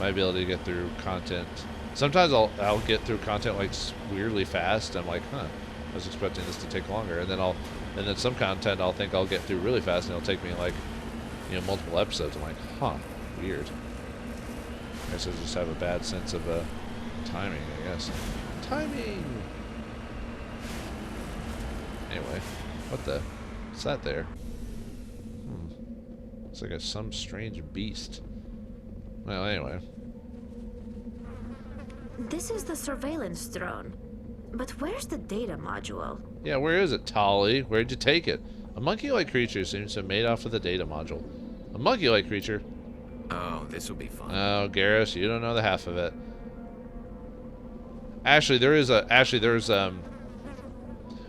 ability to get through content. Sometimes I'll get through content like weirdly fast. I'm like, huh, I was expecting this to take longer, and then some content I'll think I'll get through really fast, and it'll take me like, multiple episodes. I'm like, huh, weird. I guess I just have a bad sense of timing, I guess. Timing. Anyway, what's that there? It's like some strange beast. Well, anyway. This is the surveillance drone. But where's the data module? Yeah, where is it, Tolly? Where'd you take it? A monkey-like creature seems to have made off with the data module. A monkey-like creature? Oh, this will be fun. Oh, Garrus, you don't know the half of it. Actually, there's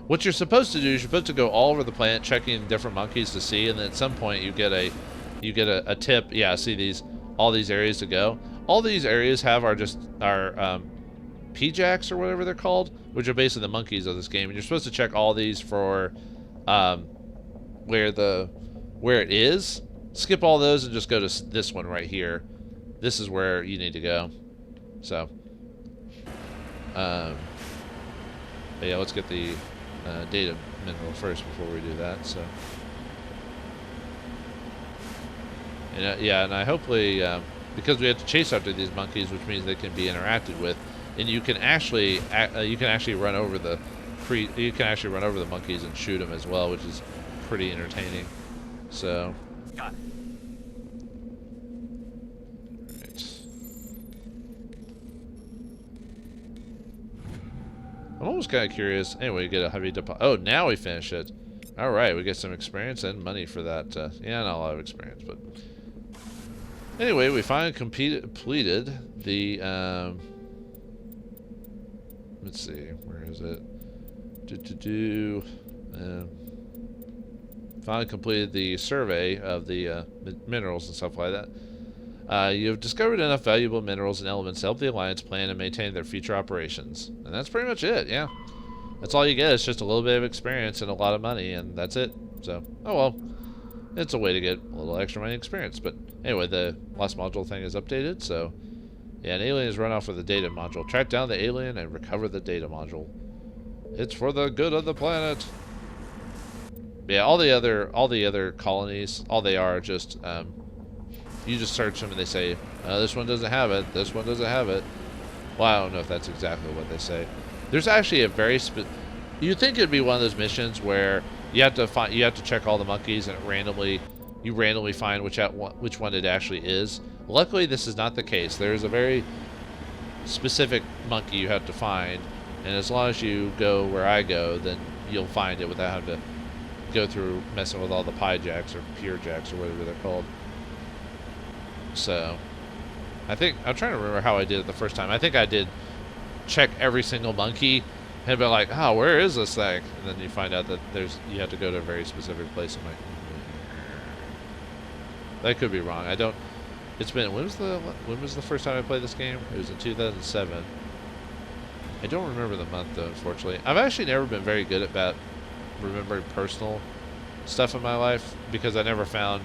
what you're supposed to do is you're supposed to go all over the planet checking different monkeys to see, and then at some point you get a tip. Yeah, see all these areas to go. All these areas have are PJACs or whatever they're called, which are basically the monkeys of this game, and you're supposed to check all these for where it is. Skip all those and just go to this one right here. This is where you need to go. So, but yeah, let's get the data mineral first before we do that. So, and yeah, and I hopefully. Because we have to chase after these monkeys, which means they can be interacted with, and you can actually run over the monkeys and shoot them as well, which is pretty entertaining. So. Got it. Right. I'm almost kind of curious. Anyway, we get a heavy deposit. Oh, now we finish it. All right, we get some experience and money for that. Yeah, not a lot of experience, but anyway, we finally completed the. Let's see, where is it? Finally completed the survey of the minerals and stuff like that. You have discovered enough valuable minerals and elements to help the Alliance plan and maintain their future operations. And that's pretty much it, yeah. That's all you get. It's just a little bit of experience and a lot of money, and that's it. So, oh well. It's a way to get a little extra money experience. But anyway, the last module thing is updated, so... Yeah, an alien is run off with the data module. Track down the alien and recover the data module. It's for the good of the planet. Yeah, all the other colonies, all they are just... you just search them and they say, this one doesn't have it, this one doesn't have it. Well, I don't know if that's exactly what they say. There's actually a very you'd think it'd be one of those missions where you have to check all the monkeys and you randomly find which one it actually is. Luckily, this is not the case. There's a very specific monkey you have to find, and as long as you go where I go, then you'll find it without having to go through messing with all the pie jacks or peer jacks or whatever they're called. So, I'm trying to remember how I did it the first time. I think I did check every single monkey and be like, oh, where is this thing? And then you find out that you have to go to a very specific place. That could be wrong. It's been, when was the first time I played this game? It was in 2007. I don't remember the month though, unfortunately. I've actually never been very good about remembering personal stuff in my life because I never found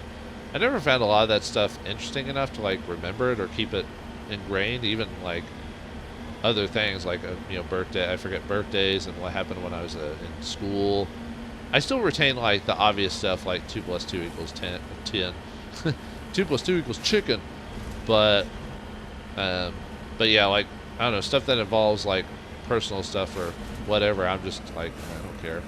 a lot of that stuff interesting enough to like remember it or keep it ingrained. Even like other things like birthday. I forget birthdays and what happened when I was in school. I still retain like the obvious stuff like 2 + 2 = 10. 2 + 2 = chicken. But yeah, like I don't know, stuff that involves like personal stuff or whatever. I'm just like I don't care,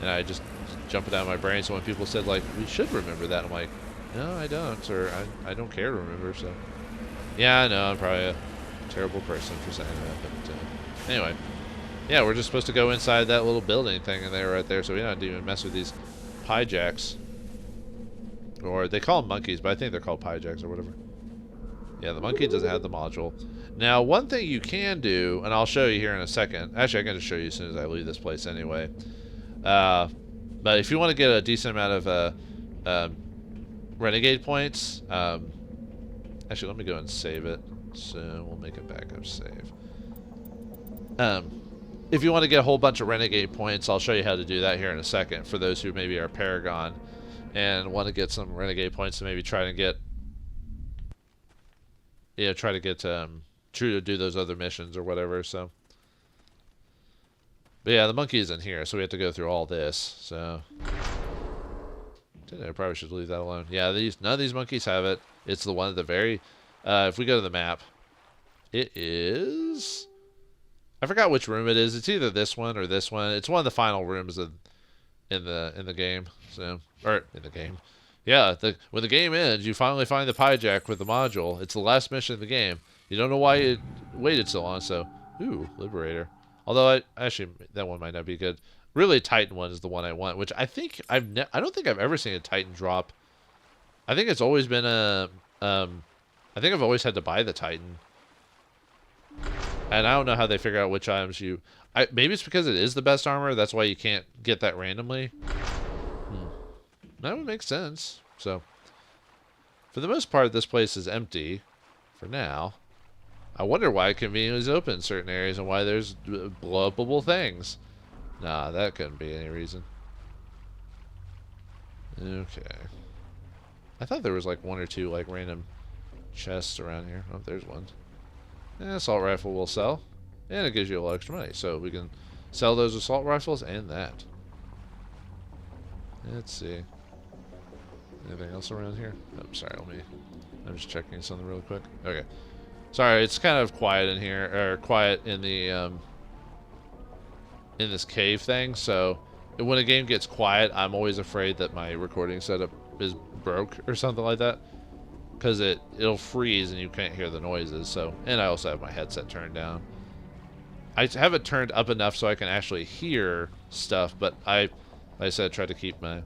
and I just jump it out of my brain. So when people said like we should remember that, I'm like, no, I don't, or I don't care to remember. So yeah, I know I'm probably a terrible person for saying that, but anyway, yeah, we're just supposed to go inside that little building thing and they're right there, so we don't have to even mess with these pie jacks, or they call them monkeys, but I think they're called pie jacks or whatever. Yeah, the monkey doesn't have the module. Now, one thing you can do, and I'll show you here in a second. Actually, I can just show you as soon as I leave this place anyway. But if you want to get a decent amount of renegade points, actually, let me go and save it. So we'll make a backup save. If you want to get a whole bunch of renegade points, I'll show you how to do that here in a second. For those who maybe are Paragon and want to get some renegade points to maybe try to get True to do those other missions or whatever. So, but yeah, the monkey is in here, so we have to go through all this. So, I probably should leave that alone. Yeah, none of these monkeys have it. It's the one at the very. If we go to the map, it is. I forgot which room it is. It's either this one or this one. It's one of the final rooms in the game. So, or in the game. Yeah, when the game ends, you finally find the pie jack with the module. It's the last mission of the game. You don't know why it waited so long, so... Ooh, Liberator. Although, actually, that one might not be good. Really, Titan one is the one I want, which I think I don't think I've ever seen a Titan drop. I think it's always been a... I think I've always had to buy the Titan. And I don't know how they figure out which items you... maybe it's because it is the best armor, that's why you can't get that randomly. That would make sense. So, for the most part, this place is empty for now. I wonder why it conveniently is open in certain areas and why there's blow-upable things. Nah, that couldn't be any reason. Okay. I thought there was like one or two like random chests around here. Oh, there's one. Assault rifle will sell. And it gives you a lot extra money. So we can sell those assault rifles and that. Let's see. Anything else around here? Oh, sorry, I'm just checking something really quick. Okay. Sorry, it's kind of quiet in here, or quiet in the, in this cave thing, so when a game gets quiet, I'm always afraid that my recording setup is broke or something like that, because it'll freeze and you can't hear the noises. So, and I also have my headset turned down. I have it turned up enough so I can actually hear stuff, but like I said, try to keep my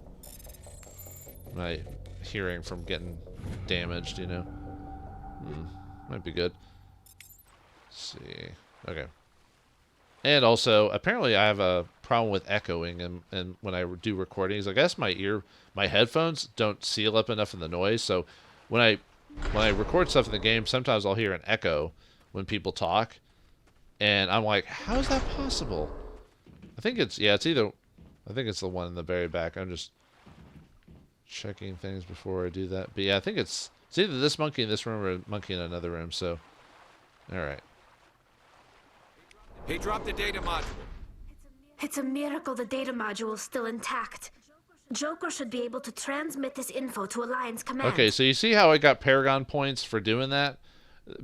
hearing from getting damaged, you know. Might be good. Let's see. Okay. And also, apparently I have a problem with echoing and when I do recordings. I guess my headphones don't seal up enough in the noise, so when I record stuff in the game, sometimes I'll hear an echo when people talk. And I'm like, how is that possible? I think it's the one in the very back. I'm just checking things before I do that. But yeah, I think it's either this monkey in this room or a monkey in another room, so. Alright. Hey, drop the data module. It's a miracle the data module is still intact. Joker should be able to transmit this info to Alliance Command. Okay, so you see how I got Paragon points for doing that?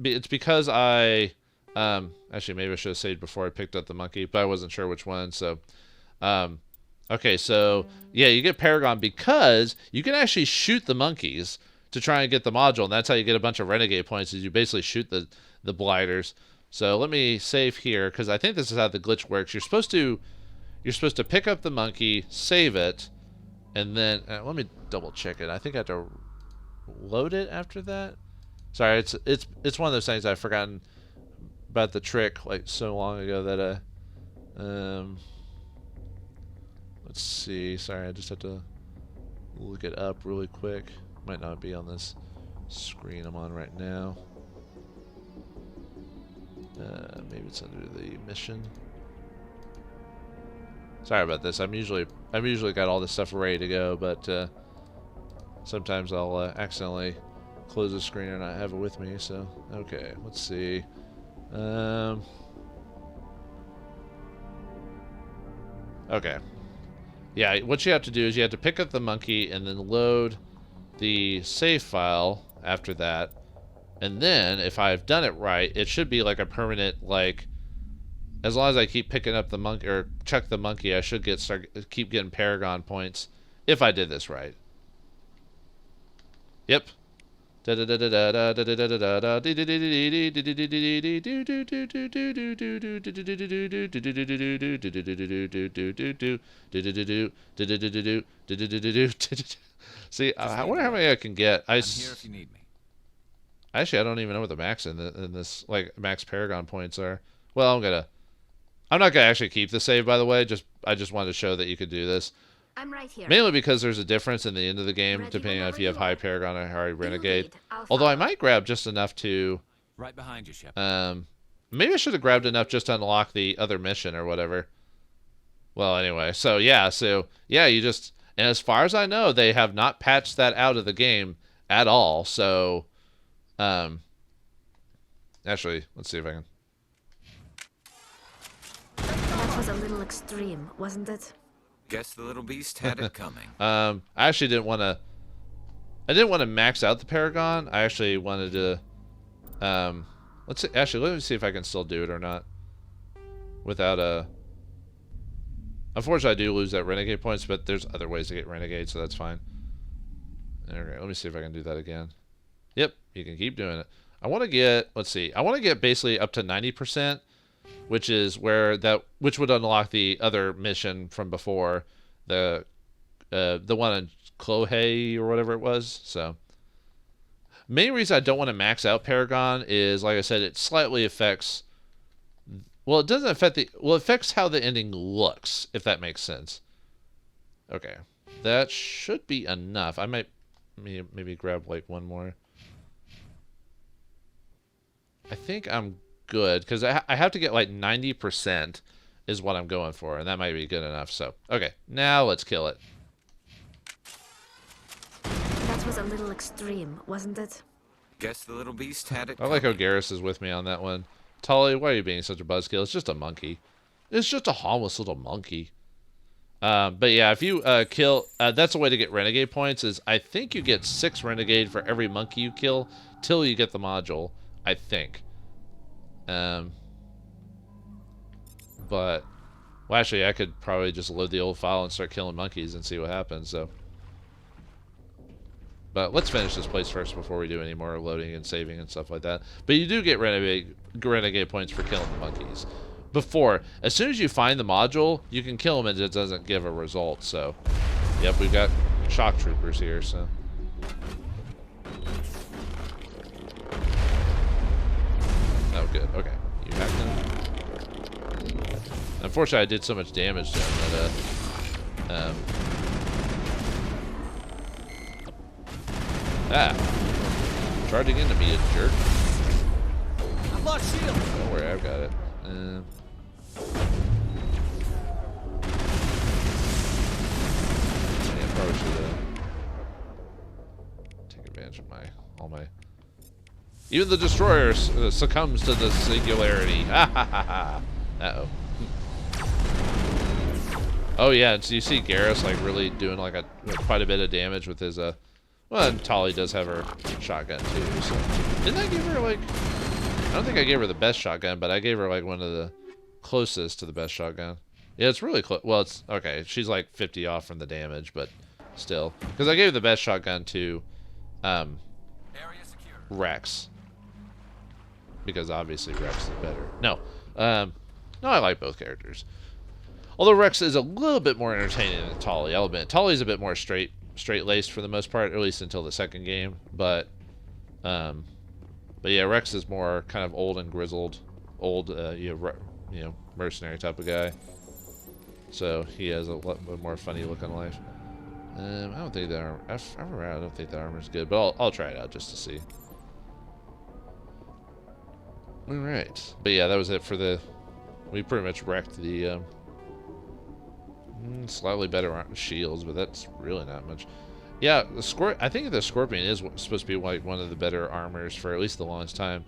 It's because I... actually, maybe I should have saved before I picked up the monkey, but I wasn't sure which one, so... okay, so, yeah, you get Paragon because you can actually shoot the monkeys to try and get the module, and that's how you get a bunch of Renegade points, is you basically shoot the Blighters. So let me save here, because I think this is how the glitch works. You're supposed to pick up the monkey, save it, and then... let me double check it. I think I have to load it after that. Sorry, it's one of those things I've forgotten about the trick like so long ago that let's see. Sorry, I just have to look it up really quick. Might not be on this screen I'm on right now. Maybe it's under the mission. Sorry about this. I'm usually got all this stuff ready to go, but sometimes I'll accidentally close the screen and not have it with me. So okay, let's see. Okay. Yeah, what you have to do is you have to pick up the monkey and then load the save file after that. And then, if I've done it right, it should be like a permanent, like, as long as I keep picking up the monkey, or check the monkey, I should keep getting Paragon points, if I did this right. Yep. See, I wonder how many I can get. I'm here if you need me. Actually, I don't even know what the max in this, like, max Paragon points are. Well, I'm not gonna actually keep the save, by the way. I just wanted to show that you could do this. I'm right here. Mainly because there's a difference in the end of the game, depending on if you have high Paragon or high Renegade. Although I might grab just enough to... Right behind you, Shepard. Maybe I should have grabbed enough just to unlock the other mission or whatever. Well, anyway, so yeah, you just... And as far as I know, they have not patched that out of the game at all, so... Actually, let's see if I can... That was a little extreme, wasn't it? Guess the little beast had it coming. I actually didn't want to... I didn't want to max out the Paragon. I actually wanted to... let's see, actually, let me see if I can still do it or not. Without a... Unfortunately, I do lose that Renegade points, but there's other ways to get Renegade, so that's fine. Okay, let me see if I can do that again. Yep, you can keep doing it. I want to get... Let's see. I want to get basically up to 90%, which is which would unlock the other mission from before, the one in Clohay or whatever it was. So, main reason I don't want to max out Paragon is, like I said, it slightly affects. Well, it doesn't affect it affects how the ending looks, if that makes sense. Okay, that should be enough. I might maybe grab like one more. I think I'm good, because I have to get like 90% is what I'm going for, and that might be good enough. So, okay, now let's kill it. That was a little extreme, wasn't it? Guess the little beast had it I like how Garrus is with me on that one. Tully, why are you being such a buzzkill? It's just a monkey. It's just a harmless little monkey. But yeah, if you kill... that's a way to get Renegade points, is I think you get 6 Renegade for every monkey you kill till you get the module, I think. But Well, actually, I could probably just load the old file and start killing monkeys and see what happens, so. But let's finish this place first before we do any more loading and saving and stuff like that. But you do get renegade points for killing the monkeys. As soon as you find the module, you can kill them and it doesn't give a result, so. Yep, we've got shock troopers here, so. Oh, good. Okay. You hacked them. Unfortunately, I did so much damage to him that, charging into me, you jerk. I've lost shield. Don't worry, I've got it. Yeah, probably should take advantage of all my. Even the destroyer succumbs to the singularity. Ha ha ha ha. Uh-oh. Oh yeah, so you see Garrus like really doing like quite a bit of damage with his well, and Tali does have her shotgun too. So didn't I give her like? I don't think I gave her the best shotgun, but I gave her like one of the closest to the best shotgun. Yeah, it's really close. Well, it's okay. She's like 50 off from the damage, but still, because I gave the best shotgun to Rex, because obviously Rex is better. No, I like both characters. Although Rex is a little bit more entertaining than Tali, I'll admit. Tali's a bit more straight-laced for the most part, at least until the second game. But yeah, Rex is more kind of old and grizzled, mercenary type of guy. So he has a lot more funny look on life. I don't think the armor. I don't think the armor's good, but I'll try it out just to see. All right, but yeah, that was it for the. We pretty much wrecked the. Slightly better shields, but that's really not much. Yeah, I think the Scorpion is supposed to be like one of the better armors for at least the longest time.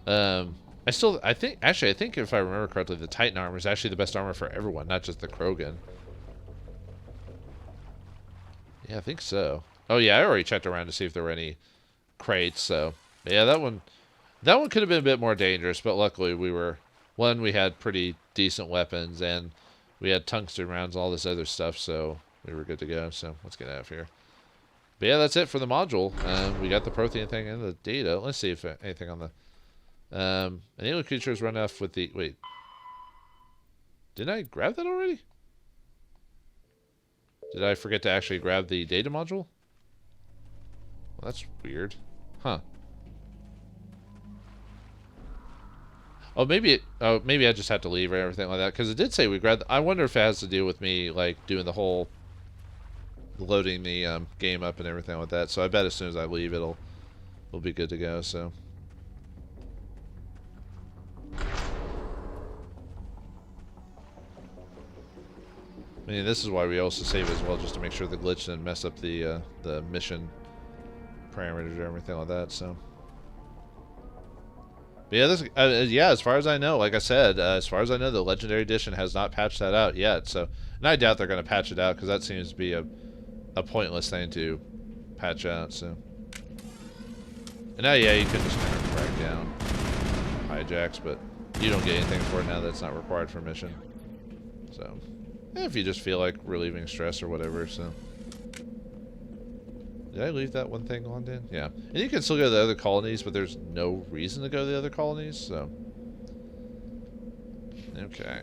I think if I remember correctly, the Titan armor is actually the best armor for everyone, not just the Krogan. Yeah, I think so. Oh yeah, I already checked around to see if there were any crates. So yeah, that one could have been a bit more dangerous, but luckily we had pretty decent weapons and. We had tungsten rounds, all this other stuff, so we were good to go. So let's get out of here. But yeah, that's it for the module. We got the Prothean thing and the data. Let's see if anything on the... an alien creatures run off with the... Wait. Didn't I grab that already? Did I forget to actually grab the data module? Well, that's weird. Huh. Oh, maybe I just have to leave or everything like that, because it did say we grabbed. I wonder if it has to do with me like doing the whole loading the game up and everything like that. So I bet as soon as I leave, we'll be good to go. So. I mean, this is why we also save as well, just to make sure the glitch didn't mess up the mission parameters or everything like that. So. But yeah, yeah, as far as I know, like I said, as far as I know, the Legendary Edition has not patched that out yet. So, and I doubt they're going to patch it out, because that seems to be a pointless thing to patch out. So, and now, yeah, you could just kind of drag down hijacks, but you don't get anything for it now that's not required for mission. So, if you just feel like relieving stress or whatever. So. Did I leave that one thing on, Dan? Yeah. And you can still go to the other colonies, but there's no reason to go to the other colonies, so. Okay.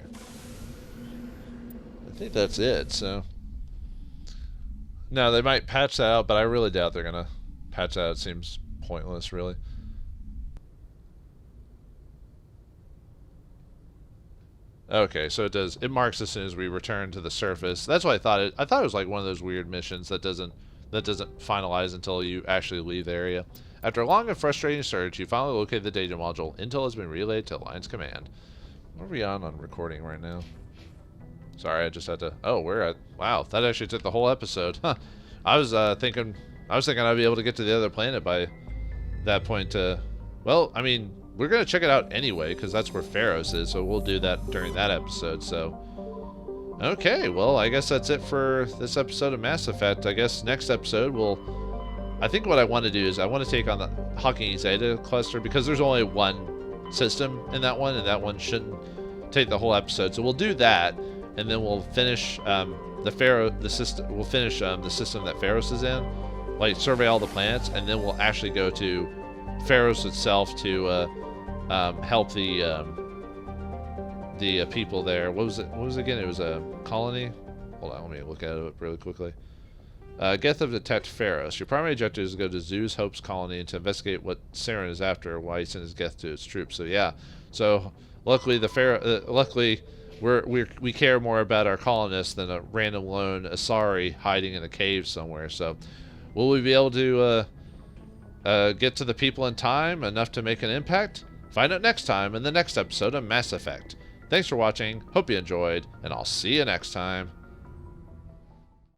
I think that's it, so. No, they might patch that out, but I really doubt they're going to patch that out. It seems pointless, really. Okay, so it marks as soon as we return to the surface. That's what I thought. I thought it was like one of those weird missions that doesn't finalize until you actually leave the area. After a long and frustrating search, you finally locate the data module. Intel has been relayed to Alliance Command. What are we on recording right now? Sorry, I just had to... Oh, we're at... Wow, that actually took the whole episode. Huh. I was thinking I'd be able to get to the other planet by that point. Well, I mean, we're going to check it out anyway, because that's where Feros is, so we'll do that during that episode, so... Okay, well, I guess that's it for this episode of Mass Effect. I guess next episode I think what I want to do is I want to take on the Hawking Zeta cluster, because there's only one system in that one, and that one shouldn't take the whole episode. So we'll do that, and then we'll finish the system. We'll finish the system that Feros is in, like survey all the planets, and then we'll actually go to Feros itself to help the people there. What was it? What was it again? It was a colony. Hold on, let me look at it really quickly. Geth have attacked Feros. Your primary objective is to go to Zeus Hope's colony and to investigate what Saren is after, why he sent his Geth to its troops. So yeah. So luckily luckily we care more about our colonists than a random lone Asari hiding in a cave somewhere. So will we be able to get to the people in time enough to make an impact? Find out next time in the next episode of Mass Effect. Thanks for watching. Hope you enjoyed, and I'll see you next time.